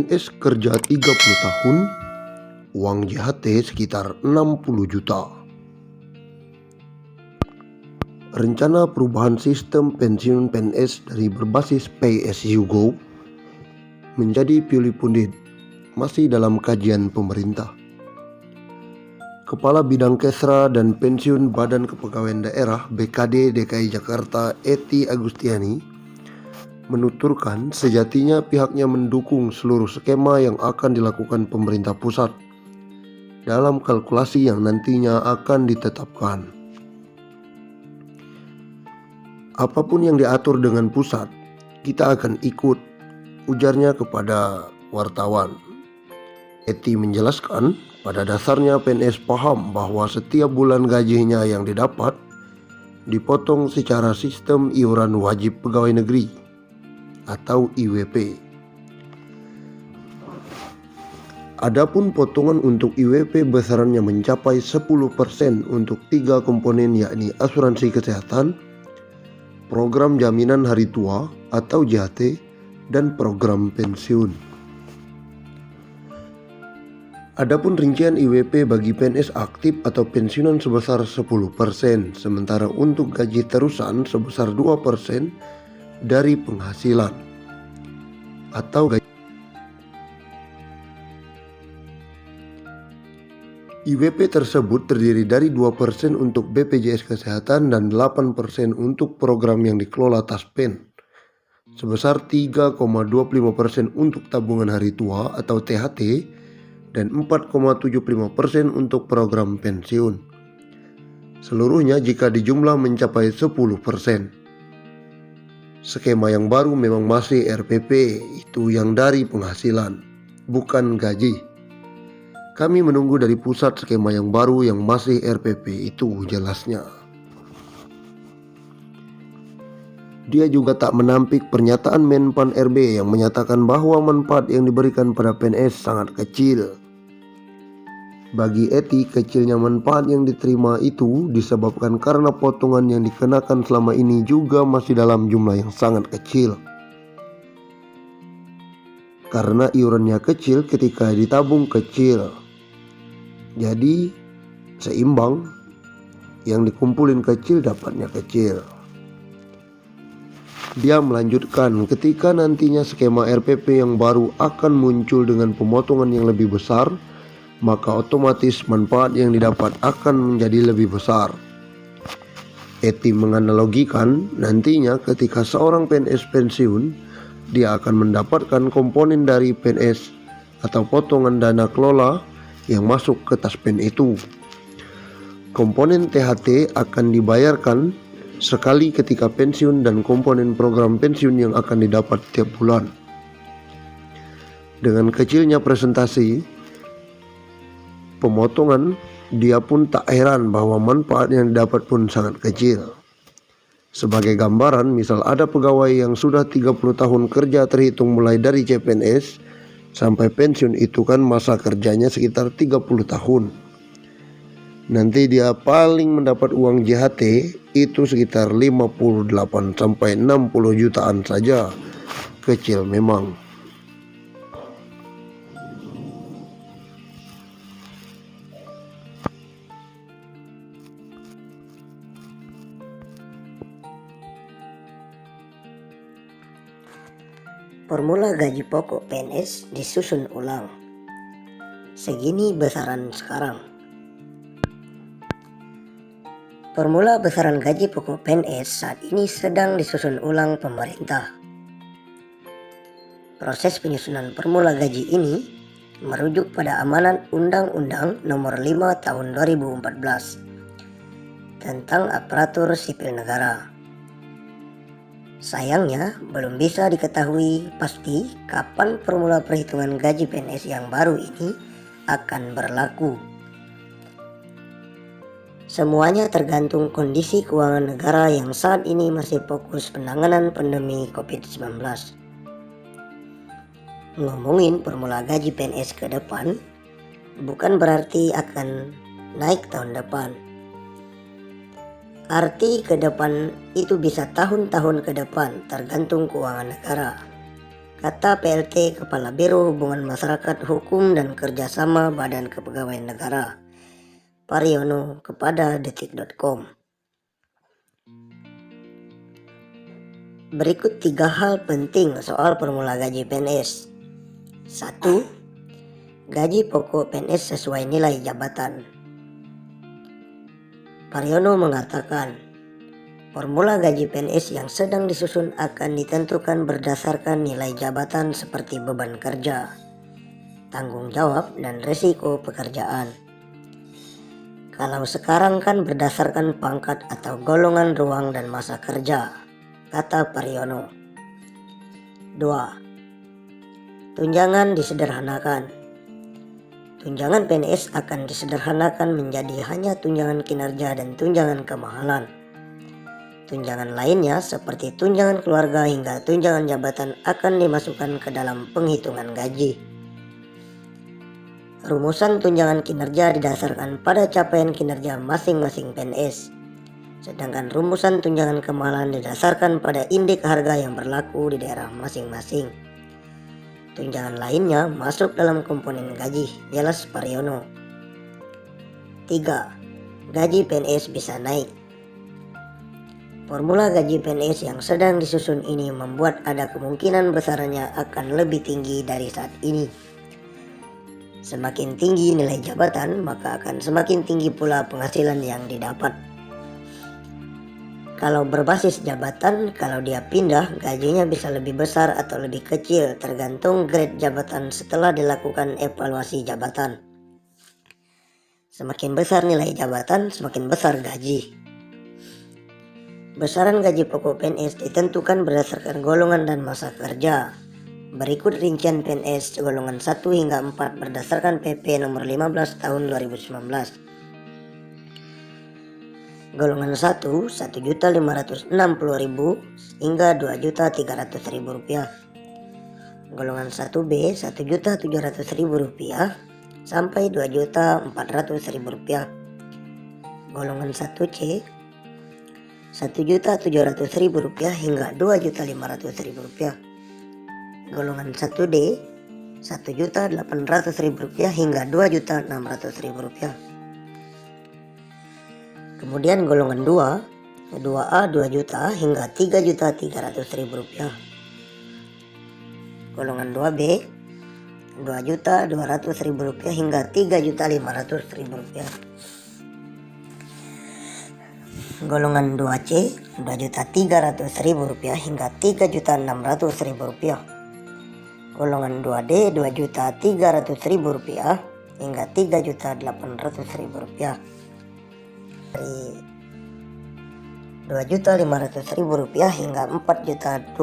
PNS kerja 30 tahun, uang JHT sekitar 60 juta. Rencana perubahan sistem pensiun PNS dari berbasis Pay as you go menjadi pilih pundit masih dalam kajian pemerintah. Kepala Bidang Kesra dan Pensiun Badan Kepegawaian Daerah BKD DKI Jakarta Ety Agustiani menuturkan sejatinya pihaknya mendukung seluruh skema yang akan dilakukan pemerintah pusat dalam kalkulasi yang nantinya akan ditetapkan. Apapun yang diatur dengan pusat, kita akan ikut, ujarnya kepada wartawan. Ety menjelaskan, pada dasarnya PNS paham bahwa setiap bulan gajinya yang didapat dipotong secara sistem iuran wajib pegawai negeri atau IWP. Adapun potongan untuk IWP besarannya mencapai 10% untuk 3 komponen, yakni asuransi kesehatan, program jaminan hari tua atau JHT, dan program pensiun. Adapun rincian IWP bagi PNS aktif atau pensiunan sebesar 10%, sementara untuk gaji terusan sebesar 2% dari penghasilan atau gaji. IWP tersebut terdiri dari 2% untuk BPJS Kesehatan dan 8% untuk program yang dikelola Taspen, sebesar 3,25% untuk tabungan hari tua atau THT, dan 4,75% untuk program pensiun. Seluruhnya jika dijumlah mencapai 10%. Skema yang baru memang masih RPP, itu yang dari penghasilan, bukan gaji. Kami menunggu dari pusat skema yang baru yang masih RPP itu, jelasnya. Dia juga tak menampik pernyataan Menpan RB yang menyatakan bahwa manfaat yang diberikan pada PNS sangat kecil. Bagi Ety, kecilnya manfaat yang diterima itu disebabkan karena potongan yang dikenakan selama ini juga masih dalam jumlah yang sangat kecil. Karena iurannya kecil ketika ditabung kecil, jadi seimbang, yang dikumpulin kecil dapatnya kecil. Dia melanjutkan, ketika nantinya skema RPP yang baru akan muncul dengan pemotongan yang lebih besar, maka otomatis manfaat yang didapat akan menjadi lebih besar. Ety menganalogikan, nantinya ketika seorang PNS pensiun, dia akan mendapatkan komponen dari PNS atau potongan dana kelola yang masuk ke Taspen itu. Komponen THT akan dibayarkan sekali ketika pensiun dan komponen program pensiun yang akan didapat tiap bulan. Dengan kecilnya presentasi pemotongan, dia pun tak heran bahwa manfaat yang didapat pun sangat kecil. Sebagai gambaran, misal ada pegawai yang sudah 30 tahun kerja terhitung mulai dari CPNS sampai pensiun, itu kan masa kerjanya sekitar 30 tahun. Nanti dia paling mendapat uang JHT itu sekitar 58 sampai 60 jutaan saja. Kecil memang. Formula gaji pokok PNS disusun ulang. Segini besaran sekarang. Formula besaran gaji pokok PNS saat ini sedang disusun ulang pemerintah. Proses penyusunan formula gaji ini merujuk pada amanat Undang-Undang Nomor 5 Tahun 2014 tentang Aparatur Sipil Negara. Sayangnya, belum bisa diketahui pasti kapan formula perhitungan gaji PNS yang baru ini akan berlaku. Semuanya tergantung kondisi keuangan negara yang saat ini masih fokus penanganan pandemi COVID-19. Ngomongin formula gaji PNS ke depan, bukan berarti akan naik tahun depan. Arti ke depan itu bisa tahun-tahun ke depan, tergantung keuangan negara. Kata PLT Kepala Biro Hubungan Masyarakat Hukum dan Kerjasama Badan Kepegawaian Negara, Pariono, kepada detik.com. Berikut 3 hal penting soal formula gaji PNS. 1. Gaji pokok PNS sesuai nilai jabatan. Pariono mengatakan, formula gaji PNS yang sedang disusun akan ditentukan berdasarkan nilai jabatan seperti beban kerja, tanggung jawab, dan resiko pekerjaan. Kalau sekarang kan berdasarkan pangkat atau golongan ruang dan masa kerja, kata Pariono. 2. Tunjangan disederhanakan. Tunjangan PNS akan disederhanakan menjadi hanya tunjangan kinerja dan tunjangan kemahalan. Tunjangan lainnya seperti tunjangan keluarga hingga tunjangan jabatan akan dimasukkan ke dalam penghitungan gaji. Rumusan tunjangan kinerja didasarkan pada capaian kinerja masing-masing PNS. Sedangkan rumusan tunjangan kemahalan didasarkan pada indeks harga yang berlaku di daerah masing-masing. Tunjangan lainnya masuk dalam komponen gaji, jelas Pariono. 3. Gaji PNS bisa naik. Formula gaji PNS yang sedang disusun ini membuat ada kemungkinan besarnya akan lebih tinggi dari saat ini. Semakin tinggi nilai jabatan, maka akan semakin tinggi pula penghasilan yang didapat. Kalau berbasis jabatan, kalau dia pindah, gajinya bisa lebih besar atau lebih kecil tergantung grade jabatan setelah dilakukan evaluasi jabatan. Semakin besar nilai jabatan, semakin besar gaji. Besaran gaji pokok PNS ditentukan berdasarkan golongan dan masa kerja. Berikut rincian PNS golongan 1 hingga 4 berdasarkan PP nomor 15 tahun 2019. Golongan 1, 1.560.000 hingga 2.300.000 rupiah. Golongan 1B, 1.700.000 rupiah sampai 2.400.000 rupiah. Golongan 1C, 1.700.000 rupiah hingga 2.500.000 rupiah. Golongan 1D, 1.800.000 rupiah hingga 2.600.000 rupiah. Kemudian golongan 2, 2A 2 juta hingga 3.300.000 rupiah. Golongan 2B, 2.200.000 rupiah hingga 3.500.000 rupiah. Golongan 2C, 2.300.000 rupiah hingga 3.600.000 rupiah. Golongan 2D, 2.300.000 rupiah hingga 3.800.000 rupiah. Dari 2.500.000 rupiah hingga 4.200.000